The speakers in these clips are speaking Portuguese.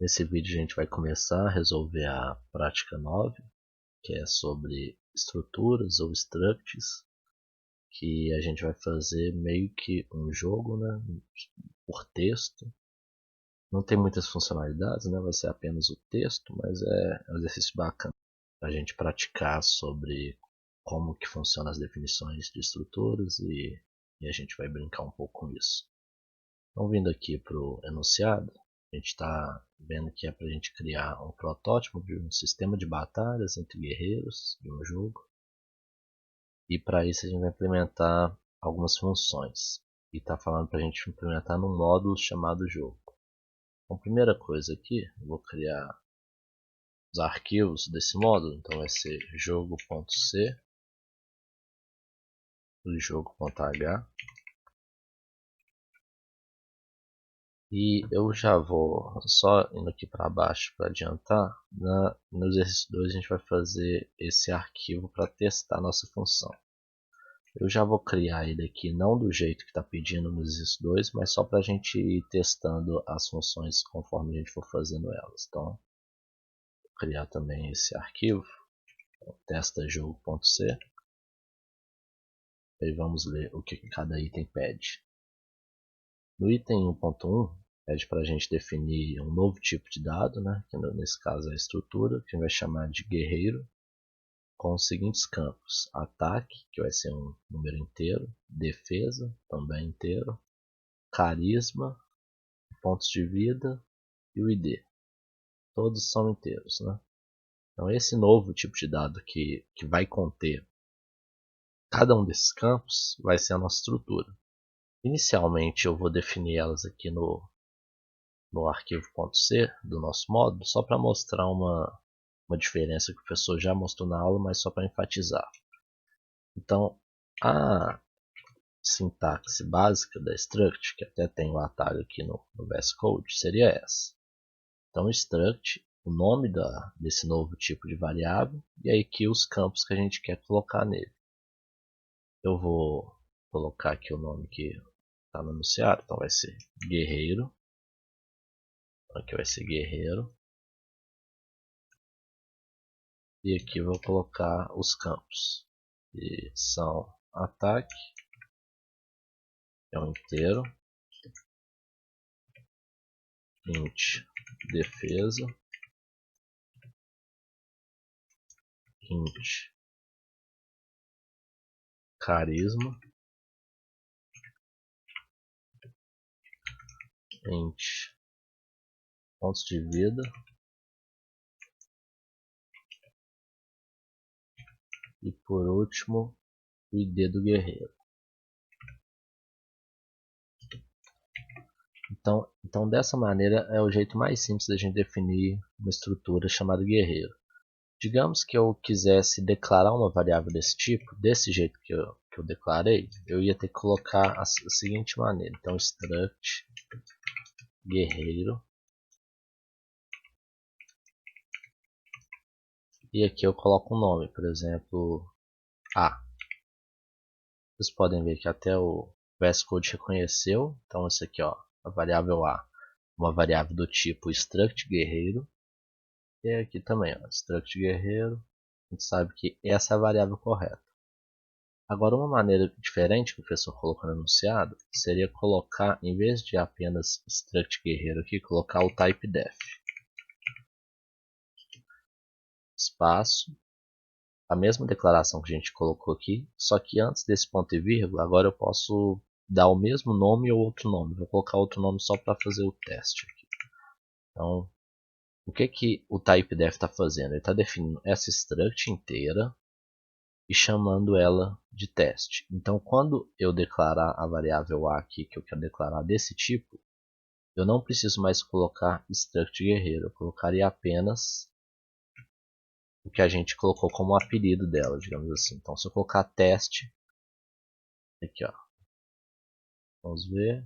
Nesse vídeo a gente vai começar a resolver a prática 9, que é sobre estruturas ou structs, que a gente vai fazer meio que um jogo, né, por texto. Não tem muitas funcionalidades, né, vai ser apenas o texto, mas é um exercício bacana para a gente praticar sobre como que funcionam as definições de estruturas e a gente vai brincar um pouco com isso. Então, vindo aqui para o enunciado, a gente está vendo que é para a gente criar um protótipo de um sistema de batalhas entre guerreiros de um jogo. E para isso a gente vai implementar algumas funções. E está falando para a gente implementar num módulo chamado jogo. Então, primeira coisa aqui, eu vou criar os arquivos desse módulo. Então vai ser jogo.c, jogo.h. E eu já vou, só indo aqui para baixo para adiantar, no exercício 2 a gente vai fazer esse arquivo para testar a nossa função. Eu já vou criar ele aqui, não do jeito que está pedindo no exercício 2, mas só para a gente ir testando as funções conforme a gente for fazendo elas. Então, vou criar também esse arquivo, testa-jogo.c, e vamos ler o que cada item pede. No item 1.1, pede para a gente definir um novo tipo de dado, né, que nesse caso é a estrutura, que a gente vai chamar de guerreiro, com os seguintes campos: ataque, que vai ser um número inteiro, defesa, também inteiro, carisma, pontos de vida e o ID. Todos são inteiros, né? Então esse novo tipo de dado que vai conter cada um desses campos vai ser a nossa estrutura. Inicialmente eu vou definir elas aqui no arquivo.c do nosso módulo, só para mostrar uma diferença que o professor já mostrou na aula, mas só para enfatizar. Então, a sintaxe básica da struct, que até tem o atalho aqui no VS Code, seria essa. Então, struct, o nome desse novo tipo de variável, e aí aqui os campos que a gente quer colocar nele. Eu vou colocar aqui o nome que está no enunciado, então vai ser guerreiro. Aqui vai ser guerreiro. E aqui eu vou colocar os campos, que são ataque, é um inteiro, int defesa, int carisma, int pontos de vida e por último o ID do guerreiro. Então dessa maneira é o jeito mais simples da gente definir uma estrutura chamada guerreiro. Digamos que eu quisesse declarar uma variável desse tipo, desse jeito que eu declarei, eu ia ter que colocar a seguinte maneira. Então struct guerreiro, e aqui eu coloco um nome, por exemplo, A. Vocês podem ver que até o VS Code reconheceu. Então isso aqui, ó, a variável A, uma variável do tipo struct guerreiro, e aqui também, ó, struct guerreiro. A gente sabe que essa é a variável correta. Agora, uma maneira diferente que o professor colocou no enunciado seria colocar, em vez de apenas struct guerreiro aqui, colocar o type def. Espaço, a mesma declaração que a gente colocou aqui, só que antes desse ponto e vírgula, agora eu posso dar o mesmo nome ou outro nome. Vou colocar outro nome só para fazer o teste aqui. Então, o que o typedef está fazendo? Ele está definindo essa struct inteira e chamando ela de teste. Então, quando eu declarar a variável A aqui, que eu quero declarar desse tipo, eu não preciso mais colocar struct guerreiro. Eu colocaria apenas o que a gente colocou como apelido dela, digamos assim. Então, se eu colocar teste, aqui ó, vamos ver,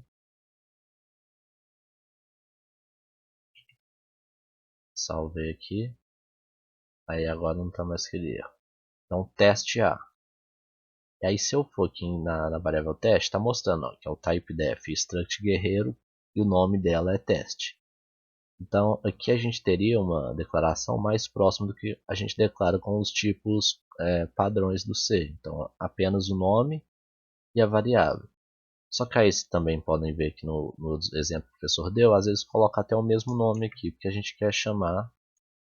salvei aqui, aí agora não está mais aquele erro. Então, teste A. E aí, se eu for aqui na variável teste, está mostrando ó, que é o typedef struct guerreiro e o nome dela é teste. Então aqui a gente teria uma declaração mais próxima do que a gente declara com os tipos padrões do C. Então apenas o nome e a variável. Só que aí vocês também podem ver que no exemplo que o professor deu, às vezes coloca até o mesmo nome aqui, porque a gente quer chamar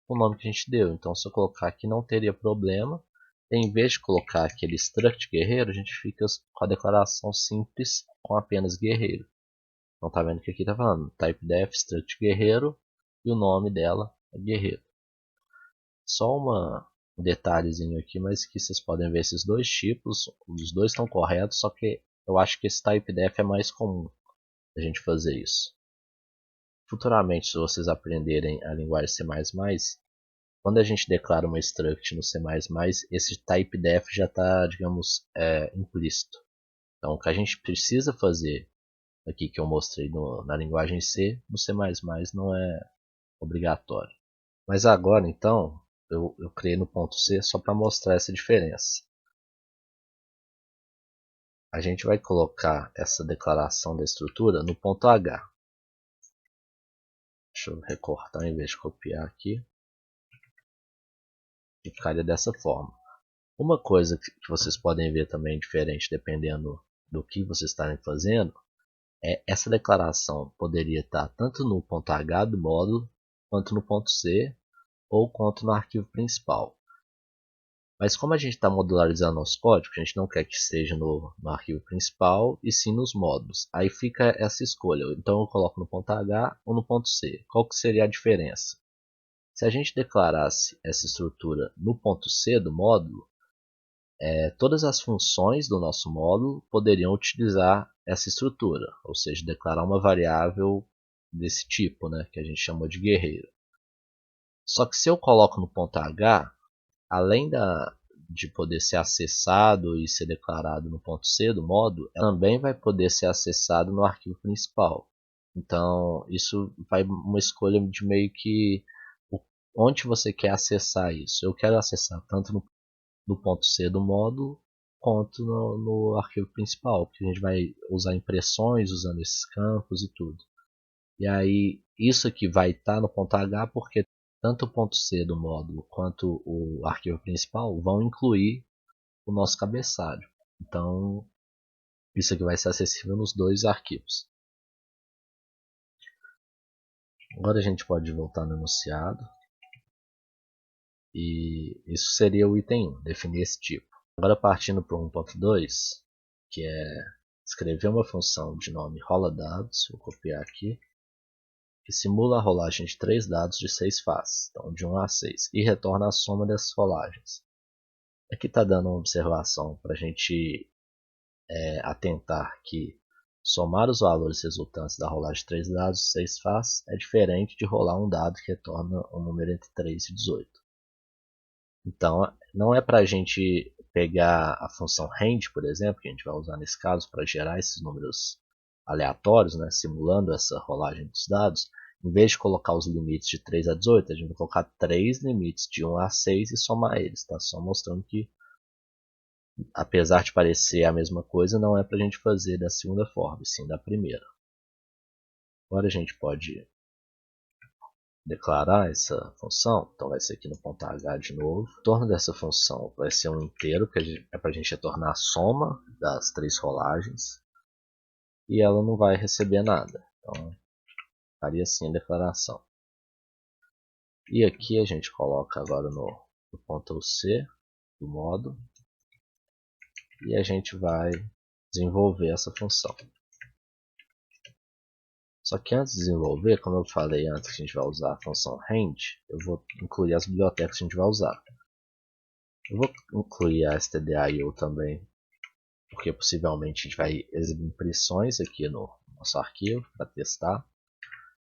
o nome que a gente deu. Então se eu colocar aqui não teria problema. Em vez de colocar aquele struct guerreiro, a gente fica com a declaração simples com apenas guerreiro. Então tá vendo que aqui tá falando typedef struct guerreiro e o nome dela é guerreiro. Só um detalhezinho aqui, mas que vocês podem ver esses dois tipos, os dois estão corretos, só que eu acho que esse typedef é mais comum a gente fazer isso. Futuramente, se vocês aprenderem a linguagem C++, quando a gente declara uma struct no C++, esse typedef já está, digamos, implícito. Então, o que a gente precisa fazer aqui que eu mostrei na linguagem C, no C++ não é obrigatório. Mas agora, então, eu criei no ponto C só para mostrar essa diferença. A gente vai colocar essa declaração da estrutura no ponto H. Deixa eu recortar em vez de copiar aqui. E ficaria dessa forma. Uma coisa que vocês podem ver também diferente dependendo do que vocês estarem fazendo, essa declaração poderia estar tanto no ponto H do módulo, quanto no ponto C, ou quanto no arquivo principal. Mas como a gente está modularizando nosso código, a gente não quer que seja no arquivo principal e sim nos módulos. Aí fica essa escolha. Então eu coloco no ponto H ou no ponto C. Qual que seria a diferença? Se a gente declarasse essa estrutura no ponto C do módulo, todas as funções do nosso módulo poderiam utilizar essa estrutura, ou seja, declarar uma variável desse tipo, né, que a gente chamou de guerreiro. Só que se eu coloco no ponto H, além de poder ser acessado e ser declarado no ponto C do módulo, ela também vai poder ser acessado no arquivo principal. Então, isso vai uma escolha de meio que onde você quer acessar isso. Eu quero acessar tanto no ponto C do módulo, quanto no arquivo principal, porque a gente vai usar impressões usando esses campos e tudo. E aí, isso aqui vai estar no ponto H porque tanto o ponto C do módulo quanto o arquivo principal vão incluir o nosso cabeçalho. Então, isso aqui vai ser acessível nos dois arquivos. Agora a gente pode voltar no enunciado. E isso seria o item 1, definir esse tipo. Agora partindo para o 1.2, que é escrever uma função de nome rola_dados, vou copiar aqui, que simula a rolagem de 3 dados de 6 faces, então de 1 a 6, e retorna a soma dessas rolagens. Aqui está dando uma observação para a gente atentar que somar os valores resultantes da rolagem de 3 dados de 6 faces é diferente de rolar um dado que retorna um número entre 3 e 18. Então, não é para a gente pegar a função range, por exemplo, que a gente vai usar nesse caso para gerar esses números aleatórios, né, simulando essa rolagem dos dados. Em vez de colocar os limites de 3 a 18, a gente vai colocar 3 limites de 1 a 6 e somar eles. Tá? Só mostrando que, apesar de parecer a mesma coisa, não é para a gente fazer da segunda forma, e sim da primeira. Agora a gente pode declarar essa função, então vai ser aqui no ponto H de novo. O retorno dessa função vai ser um inteiro, que é para a gente retornar a soma das 3 rolagens, e ela não vai receber nada. Então, faria assim a declaração. E aqui a gente coloca agora no ponto C do modo, e a gente vai desenvolver essa função. Só que antes de desenvolver, como eu falei antes que a gente vai usar a função range, eu vou incluir as bibliotecas que a gente vai usar. Eu vou incluir a stdio também, porque possivelmente a gente vai exibir impressões aqui no nosso arquivo para testar.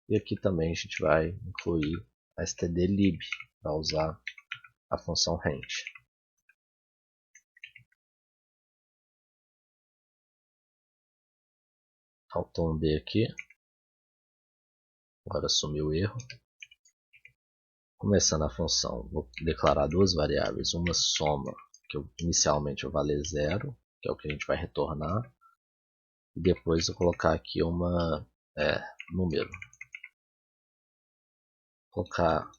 E aqui também a gente vai incluir a stdlib para usar a função range. Faltou um D aqui. Agora sumiu o erro. Começando a função, vou declarar duas variáveis. Uma soma, que inicialmente vai valer 0, que é o que a gente vai retornar. E depois eu colocar aqui uma número. colocar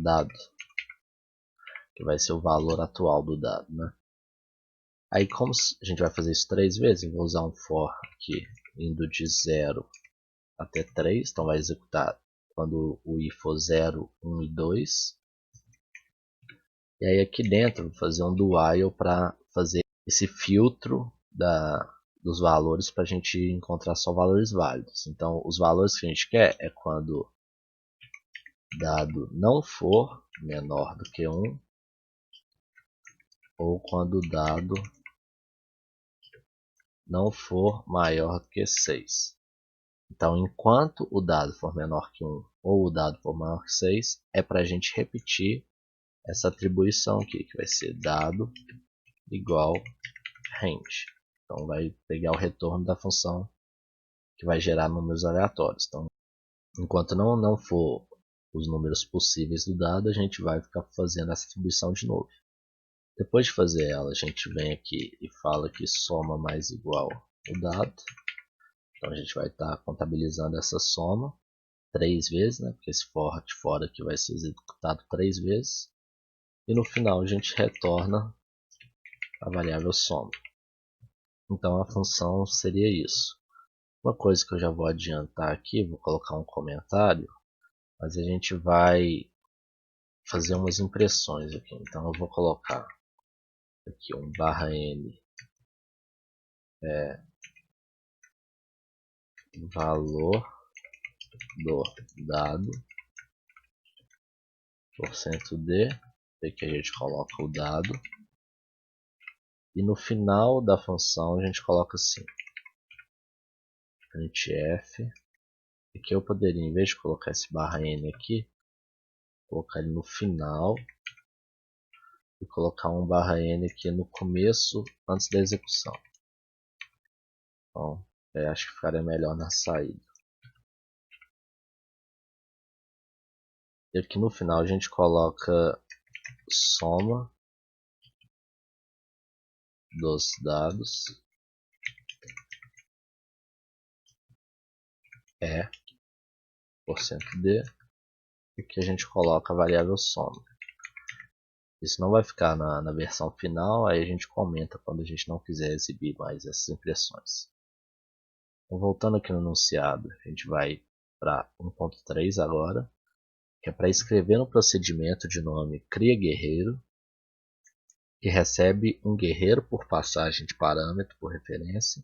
dado, que vai ser o valor atual do dado, né? Aí como a gente vai fazer isso 3 vezes, eu vou usar um for aqui, indo de 0 até 3, então vai executar quando o i for 0, 1 e 2. E aí aqui dentro eu vou fazer um do while para fazer esse filtro dos valores para a gente encontrar só valores válidos. Então os valores que a gente quer é quando dado não for menor do que 1 ou quando o dado não for maior do que 6. Então, enquanto o dado for menor que 1 ou o dado for maior que 6, é para a gente repetir essa atribuição aqui, que vai ser dado igual range. Então, vai pegar o retorno da função que vai gerar números aleatórios. Então, enquanto não for os números possíveis do dado, a gente vai ficar fazendo essa atribuição de novo. Depois de fazer ela, a gente vem aqui e fala que soma mais igual o dado. Então a gente vai estar contabilizando essa soma 3 vezes, né? Porque esse for de fora aqui vai ser executado 3 vezes. E no final a gente retorna a variável soma. Então a função seria isso. Uma coisa que eu já vou adiantar aqui, vou colocar um comentário, mas a gente vai fazer umas impressões aqui. Então eu vou colocar aqui um /n valor do dado %d, aqui a gente coloca o dado, e no final da função a gente coloca assim, printf, aqui eu poderia, em vez de colocar esse /n aqui, colocar ele no final e colocar um /n aqui no começo, antes da execução. Então, eu acho que ficaria melhor na saída. E aqui no final a gente coloca soma dos dados %d, e aqui a gente coloca a variável soma. Isso não vai ficar na versão final, aí a gente comenta quando a gente não quiser exibir mais essas impressões. Então, voltando aqui no enunciado, a gente vai para 1.3 agora, que é para escrever no procedimento de nome cria guerreiro, que recebe um guerreiro por passagem de parâmetro por referência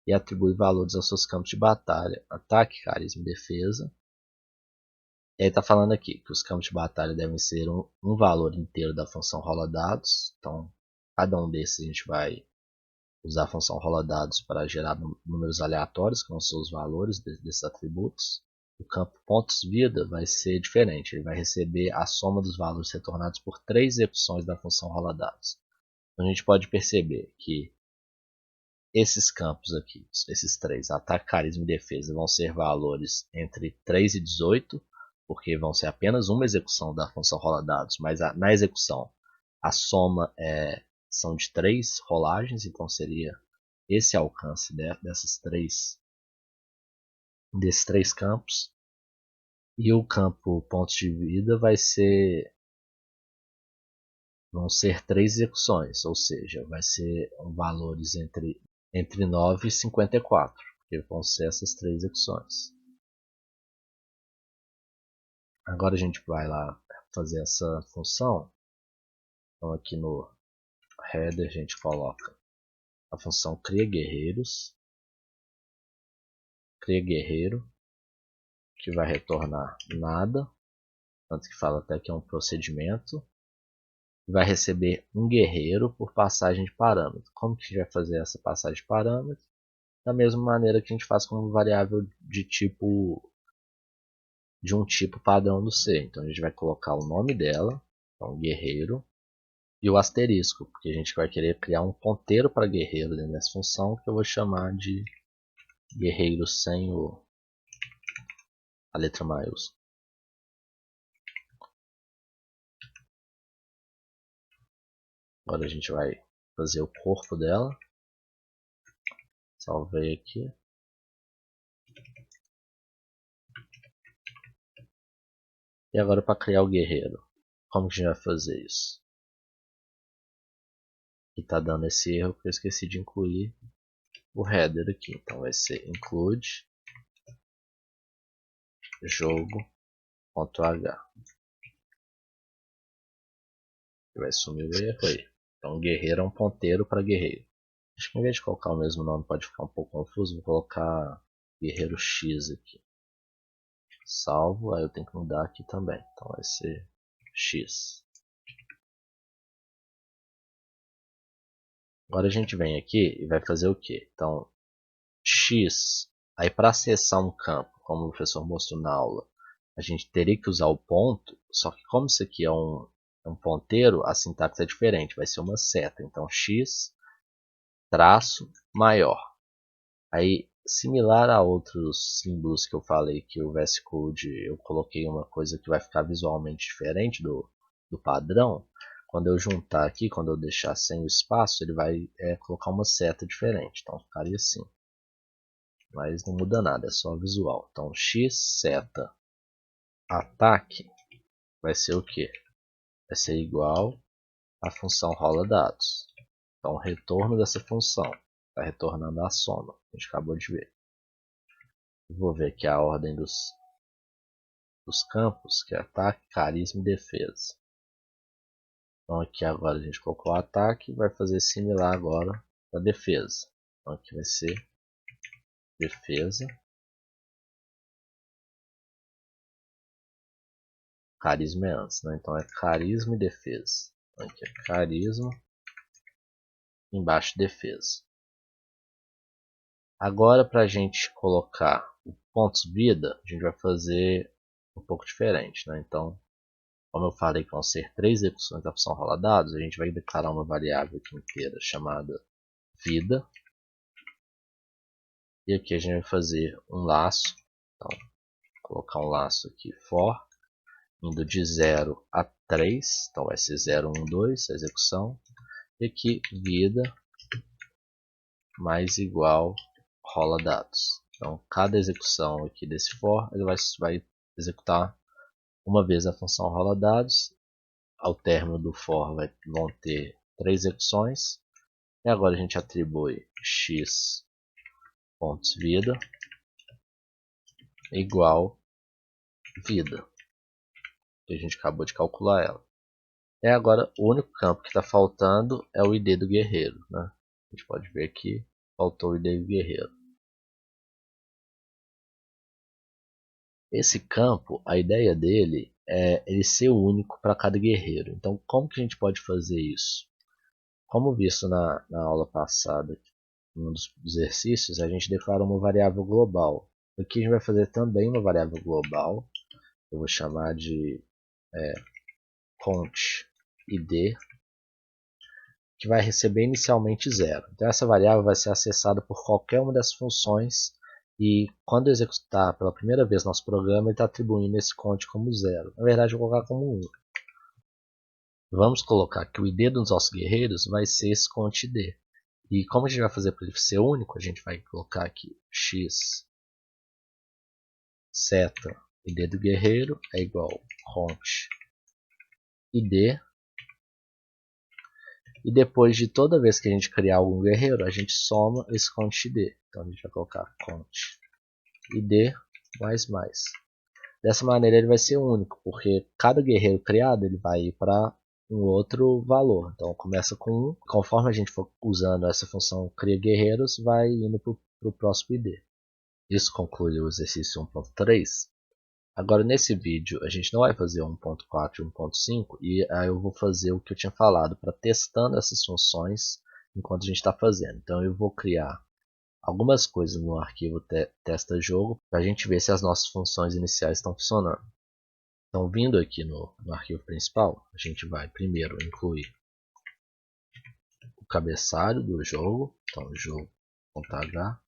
e atribui valores aos seus campos de batalha, ataque, carisma e defesa. E aí está falando aqui que os campos de batalha devem ser um valor inteiro da função rola dados. Então, cada um desses a gente vai usar a função rola dados para gerar números aleatórios, que vão ser os valores desses atributos. O campo pontos vida vai ser diferente, ele vai receber a soma dos valores retornados por 3 execuções da função rola dados. Então, a gente pode perceber que esses campos aqui, esses 3, ataque, carisma e defesa, vão ser valores entre 3 e 18, porque vão ser apenas uma execução da função rola dados, mas na execução a soma são de 3 rolagens, então seria esse alcance desses 3 campos. E o campo pontos de vida vão ser 3 execuções, ou seja, vai ser valores entre 9 e 54, porque vão ser essas 3 execuções. Agora a gente vai lá fazer essa função. Então aqui no header a gente coloca a função cria guerreiros, cria guerreiro, que vai retornar nada, tanto que fala até que é um procedimento, e vai receber um guerreiro por passagem de parâmetro. Como que a gente vai fazer essa passagem de parâmetro? Da mesma maneira que a gente faz com uma variável de um tipo padrão do C. Então a gente vai colocar o nome dela, então guerreiro, e o asterisco, porque a gente vai querer criar um ponteiro para guerreiro dentro dessa função, que eu vou chamar de guerreiro sem a letra maiúscula. Agora a gente vai fazer o corpo dela. Salvei aqui. E agora para criar o guerreiro, como que a gente vai fazer isso? E tá dando esse erro porque eu esqueci de incluir o header aqui. Então vai ser include jogo.h. Vai sumir o erro aí. Então guerreiro é um ponteiro para guerreiro. Acho que em vez de colocar o mesmo nome pode ficar um pouco confuso, vou colocar guerreiro X aqui. Salvo, aí eu tenho que mudar aqui também. Então vai ser X. Agora a gente vem aqui e vai fazer o que? Então X, aí para acessar um campo, como o professor mostrou na aula, a gente teria que usar o ponto, só que como isso aqui é um ponteiro, a sintaxe é diferente, vai ser uma seta. Então X traço maior. Aí, similar a outros símbolos que eu falei que o VS Code eu coloquei uma coisa que vai ficar visualmente diferente do padrão, quando eu juntar aqui, quando eu deixar sem o espaço, ele vai colocar uma seta diferente. Então ficaria assim. Mas não muda nada, é só visual. Então x seta ataque vai ser o que? Vai ser igual à função rola dados. Então o retorno dessa função está retornando a soma. A gente acabou de ver. Vou ver aqui a ordem dos campos, que é ataque, carisma e defesa. Então aqui agora a gente colocou o ataque, vai fazer similar agora para defesa. Então aqui vai ser defesa, carisma é antes, né? Então é carisma e defesa. Então aqui é carisma, embaixo defesa. Agora para a gente colocar o pontos vida, a gente vai fazer um pouco diferente, né? Então, como eu falei que vão ser 3 execuções da função rola dados, a gente vai declarar uma variável aqui inteira chamada vida. E aqui a gente vai fazer um laço. Então, colocar um laço aqui for, indo de 0 a 3. Então vai ser 0, 1, 2, a execução. E aqui vida mais igual rola dados. Então cada execução aqui desse for, ele vai executar uma vez a função rola dados. Ao término do for vão ter 3 execuções. E agora a gente atribui x pontos vida igual vida, que a gente acabou de calcular ela. Agora o único campo que está faltando é o ID do guerreiro, né? A gente pode ver aqui, faltou o ID do guerreiro. Esse campo, a ideia dele é ele ser único para cada guerreiro. Então como que a gente pode fazer isso? Como visto na aula passada, em um dos exercícios, a gente declara uma variável global. Aqui a gente vai fazer também uma variável global, eu vou chamar de cont id, que vai receber inicialmente 0. Então essa variável vai ser acessada por qualquer uma das funções e quando executar pela primeira vez nosso programa, ele está atribuindo esse cont como 0. Na verdade, eu vou colocar como 1. Vamos colocar que o ID dos nossos guerreiros vai ser esse cont id. E como a gente vai fazer para ele ser único, a gente vai colocar aqui x seta id do guerreiro é igual cont id. E depois de toda vez que a gente criar algum guerreiro, a gente soma esse cont id. Então a gente vai colocar cont id mais mais. Dessa maneira ele vai ser único, porque cada guerreiro criado ele vai ir para um outro valor. Então começa com 1, conforme a gente for usando essa função cria guerreiros, vai indo para o próximo id. Isso conclui o exercício 1.3. Agora nesse vídeo a gente não vai fazer 1.4 e 1.5 e aí eu vou fazer o que eu tinha falado para testando essas funções enquanto a gente está fazendo. Então eu vou criar algumas coisas no arquivo testa jogo para a gente ver se as nossas funções iniciais estão funcionando. Então vindo aqui no arquivo principal, a gente vai primeiro incluir o cabeçalho do jogo, então jogo.h,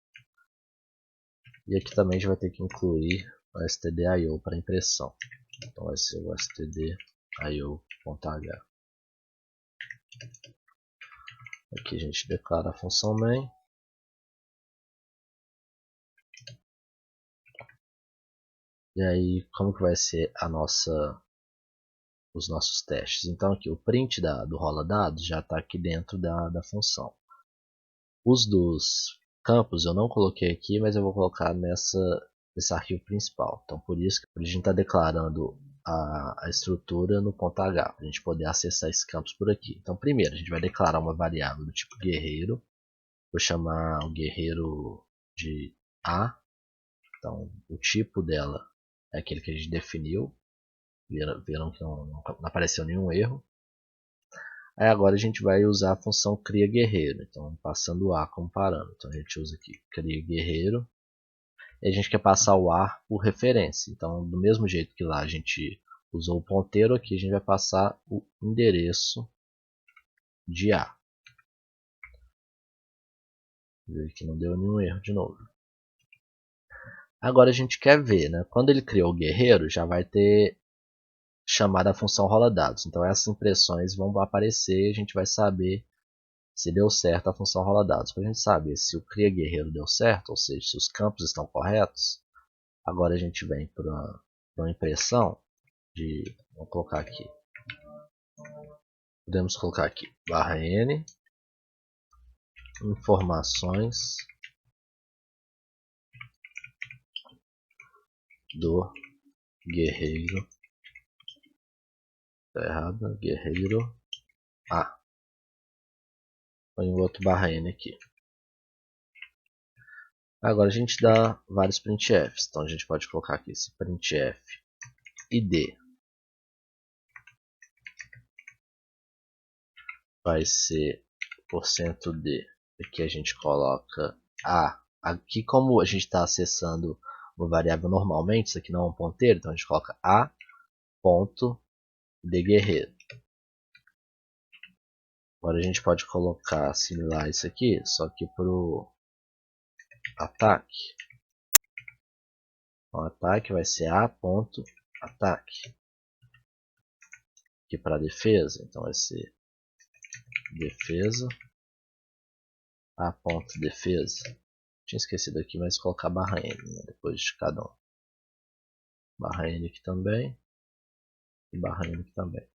e aqui também a gente vai ter que incluir o stdio para impressão. Então vai ser o stdio.h. Aqui a gente declara a função main. E aí, como que vai ser os nossos testes? Então aqui, o print do rola dados já está aqui dentro da função. Os dos campos eu não coloquei aqui, mas eu vou colocar nesse arquivo principal. Então por isso que a gente está declarando a estrutura no ponto H, para a gente poder acessar esses campos por aqui. Então primeiro a gente vai declarar uma variável do tipo guerreiro. Vou chamar o guerreiro de A. Então o tipo dela é aquele que a gente definiu. Viram que não apareceu nenhum erro. Aí agora a gente vai usar a função cria guerreiro. Então passando o A como parâmetro. Então a gente usa aqui cria guerreiro. E a gente quer passar o A por referência. Então do mesmo jeito que lá a gente usou o ponteiro, aqui a gente vai passar o endereço de A. Ver que não deu nenhum erro de novo. Agora a gente quer ver, né? Quando ele criou o guerreiro, já vai ter chamado a função rola dados. Então essas impressões vão aparecer e a gente vai saber se deu certo a função rola dados. Para a gente saber se o cria guerreiro deu certo, ou seja, se os campos estão corretos, agora a gente vem para uma impressão de, vamos colocar aqui, podemos colocar aqui /n informações do guerreiro, tá errado, guerreiro A. Põe um outro /n aqui. Agora a gente dá vários printfs, então a gente pode colocar aqui esse printf id vai ser %d, aqui a gente coloca a. Aqui como a gente está acessando uma variável normalmente, isso aqui não é um ponteiro, então a gente coloca a ponto de guerreiro. Agora a gente pode colocar, assimilar isso aqui, só que para o ataque. O ataque vai ser a ponto ataque. Aqui para defesa, então vai ser defesa a ponto defesa. Tinha esquecido aqui, mas colocar /n, né, depois de cada um. /n aqui também e /n aqui também.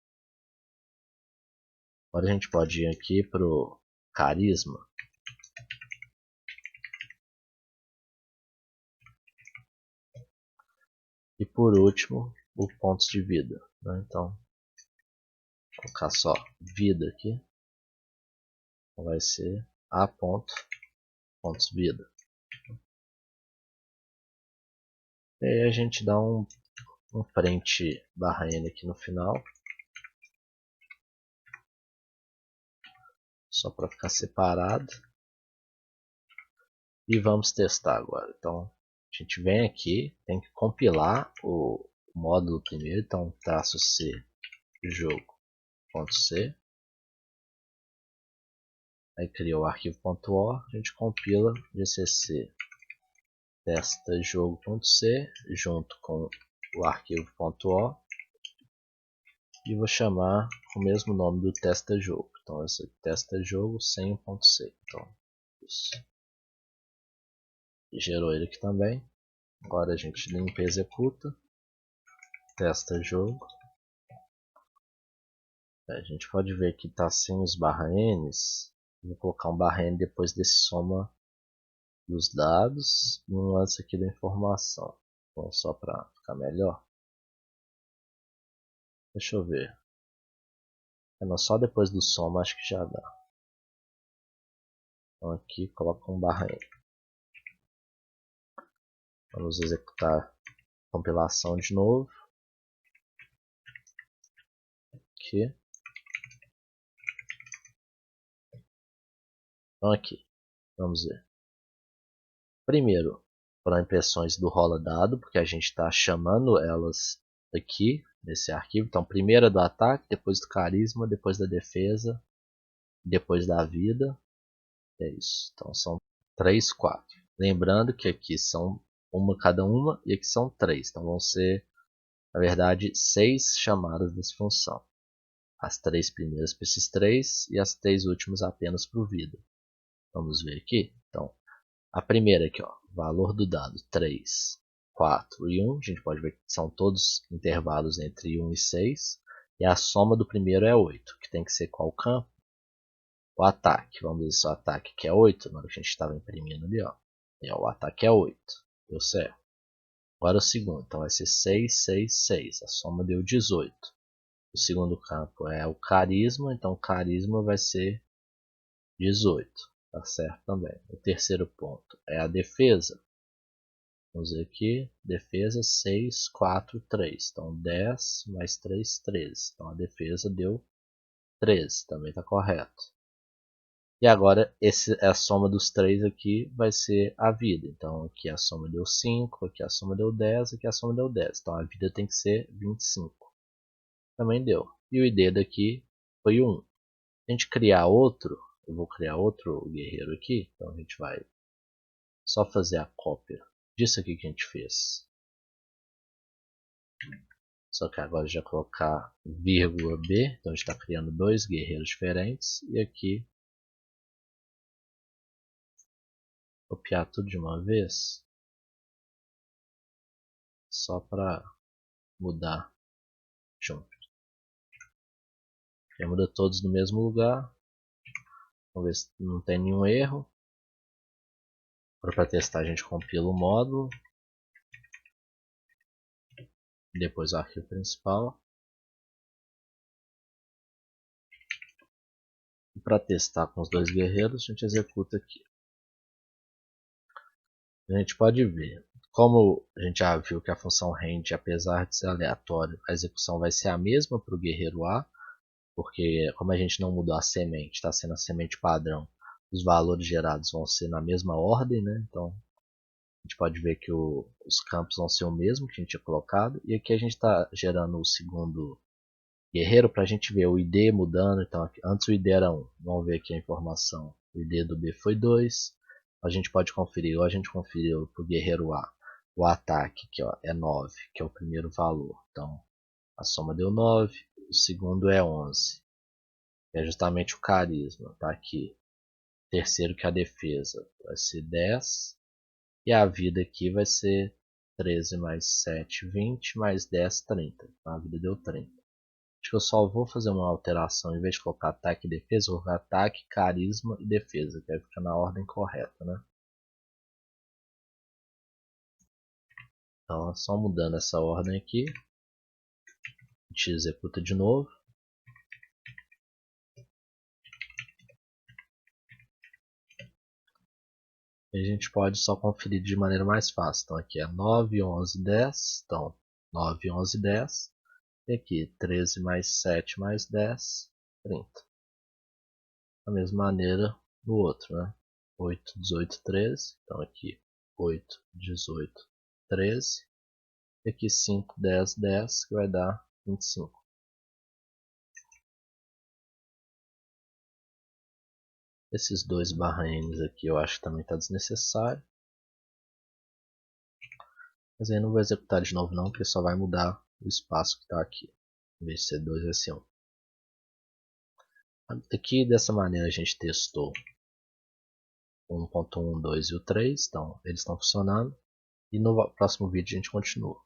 Agora a gente pode ir aqui para o carisma. E por último, o pontos de vida, né? Então, vou colocar só vida aqui. Então vai ser a ponto pontos vida. E aí a gente dá um print /n aqui no final. Só para ficar separado. E vamos testar agora. Então a gente vem aqui, tem que compilar o módulo primeiro. Então -c jogo.c. Aí criou o arquivo.o, a gente compila gcc testa jogo.c junto com o arquivo.o e vou chamar o mesmo nome do testa jogo. Então esse é testa jogo sem o .c. Então isso. E gerou ele aqui também. Agora a gente limpa e executa. Testa jogo. A gente pode ver que está sem os /n's. Vou colocar um /n depois desse soma dos dados e um antes aqui da informação. Então, só para ficar melhor. Deixa eu ver. Não, só depois do soma acho que já dá. Então aqui coloca um /n. Vamos executar a compilação de novo. Aqui. Então aqui. Vamos ver. Primeiro, para impressões do rola dado, porque a gente está chamando elas aqui nesse arquivo. Então primeiro é do ataque, depois do carisma, depois da defesa, depois da vida. É isso. Então são 3, 4. Lembrando que aqui são uma cada uma e aqui são 3. Então vão ser, na verdade, 6 chamadas dessa função. As 3 primeiras para esses 3 e as 3 últimas apenas para o vida. Vamos ver aqui. Então, a primeira aqui, ó, valor do dado 3. 4 e 1, a gente pode ver que são todos intervalos entre 1 e 6. E a soma do primeiro é 8, que tem que ser qual campo? O ataque. Vamos ver se o ataque que é 8, na hora que a gente estava imprimindo ali, ó. O ataque é 8, deu certo. Agora o segundo, então vai ser 6, 6, 6, a soma deu 18. O segundo campo é o carisma, então o carisma vai ser 18, tá certo também. O terceiro ponto é a defesa. Vamos ver aqui, defesa 6, 4, 3. Então 10 mais 3, 13. Então a defesa deu 13, também está correto. E agora a soma dos 3 aqui vai ser a vida. Então aqui a soma deu 5, aqui a soma deu 10, aqui a soma deu 10. Então a vida tem que ser 25. Também deu. E o ID daqui foi 1. Se a gente criar outro, eu vou criar outro guerreiro aqui. Então a gente vai só fazer a cópia disso aqui que a gente fez. Só que agora já colocar vírgula B. Então a gente está criando dois guerreiros diferentes. E aqui copiar tudo de uma vez. Só para mudar junto. Já muda todos no mesmo lugar. Vamos ver se não tem nenhum erro. Para testar a gente compila o módulo. Depois o arquivo principal. E para testar com os dois guerreiros, a gente executa aqui. A gente pode ver, como a gente já viu que a função rend, apesar de ser aleatório, a execução vai ser a mesma para o guerreiro A, porque como a gente não mudou a semente, está sendo a semente padrão, os valores gerados vão ser na mesma ordem, né? Então a gente pode ver que os campos vão ser o mesmo que a gente tinha colocado, e aqui a gente está gerando o segundo guerreiro para a gente ver o ID mudando. Então aqui, antes o ID era 1, vamos ver aqui a informação, o ID do B foi 2, a gente pode conferir, ou a gente conferiu para o guerreiro A, o ataque que ó, é 9, que é o primeiro valor, então a soma deu 9, o segundo é 11, que é justamente o carisma, tá aqui, terceiro que é a defesa vai ser 10, e a vida aqui vai ser 13 mais 7, 20, mais 10, 30, então a vida deu 30. Acho que eu só vou fazer uma alteração, em vez de colocar ataque e defesa, vou colocar ataque, carisma e defesa, que aí fica na ordem correta, né? Então, só mudando essa ordem aqui, a gente executa de novo. E a gente pode só conferir de maneira mais fácil. Então aqui é 9, 11, 10. Então 9, 11, 10. E aqui 13 mais 7 mais 10, 30. Da mesma maneira no outro, né? 8, 18, 13. Então aqui 8, 18, 13. E aqui 5, 10, 10, que vai dar 25. Esses dois /n aqui eu acho que também está desnecessário. Mas aí não vou executar de novo não, porque só vai mudar o espaço que está aqui. Em vez de ser 2 vai ser 1. Aqui dessa maneira a gente testou 1.1, 2 e o 3. Então eles estão funcionando. E no próximo vídeo a gente continua.